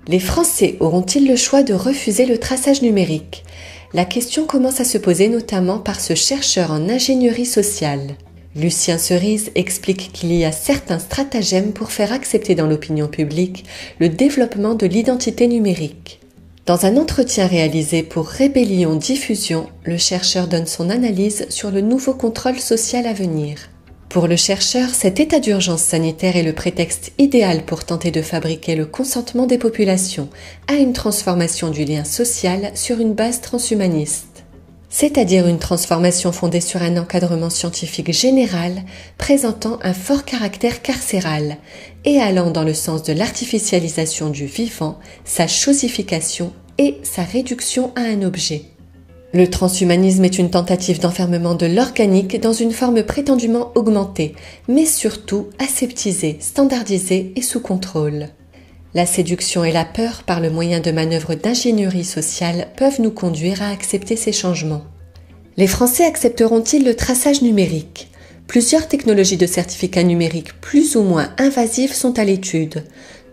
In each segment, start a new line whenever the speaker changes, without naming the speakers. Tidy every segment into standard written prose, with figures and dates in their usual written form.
Les Français auront-ils le choix de refuser le traçage numérique? La question commence à se poser notamment par ce chercheur en ingénierie sociale. Lucien Cerise explique qu'il y a certains stratagèmes pour faire accepter dans l'opinion publique le développement de l'identité numérique. Dans un entretien réalisé pour Rébellion Diffusion, le chercheur donne son analyse sur le nouveau contrôle social à venir. Pour le chercheur, cet état d'urgence sanitaire est le prétexte idéal pour tenter de fabriquer le consentement des populations à une transformation du lien social sur une base transhumaniste. C'est-à-dire une transformation fondée sur un encadrement scientifique général présentant un fort caractère carcéral et allant dans le sens de l'artificialisation du vivant, sa chosification et sa réduction à un objet. Le transhumanisme est une tentative d'enfermement de l'organique dans une forme prétendument augmentée, mais surtout aseptisée, standardisée et sous contrôle. La séduction et la peur par le moyen de manœuvres d'ingénierie sociale peuvent nous conduire à accepter ces changements. Les Français accepteront-ils le traçage numérique? Plusieurs technologies de certificat numérique plus ou moins invasives sont à l'étude.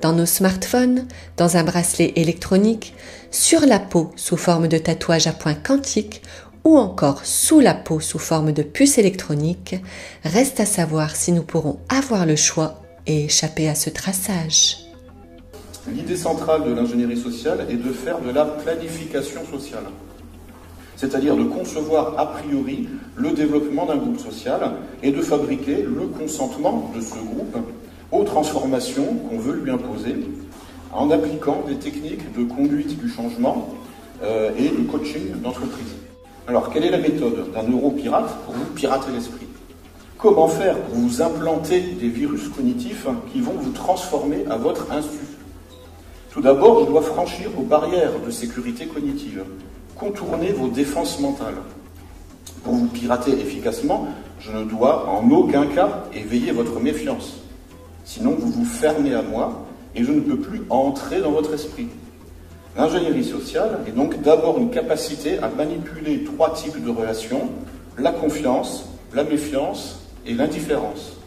Dans nos smartphones, dans un bracelet électronique, sur la peau sous forme de tatouage à points quantiques ou encore sous la peau sous forme de puce électronique, reste à savoir si nous pourrons avoir le choix et échapper à ce traçage.
L'idée centrale de l'ingénierie sociale est de faire de la planification sociale, c'est-à-dire de concevoir a priori le développement d'un groupe social et de fabriquer le consentement de ce groupe aux transformations qu'on veut lui imposer en appliquant des techniques de conduite du changement et de coaching d'entreprise. Alors, quelle est la méthode d'un neuropirate pour vous pirater l'esprit? Comment faire pour vous implanter des virus cognitifs qui vont vous transformer à votre insu? Tout d'abord, je dois franchir vos barrières de sécurité cognitive, contourner vos défenses mentales. Pour vous pirater efficacement, je ne dois en aucun cas éveiller votre méfiance. Sinon, vous vous fermez à moi et je ne peux plus entrer dans votre esprit. L'ingénierie sociale est donc d'abord une capacité à manipuler 3 types de relations, la confiance, la méfiance et l'indifférence.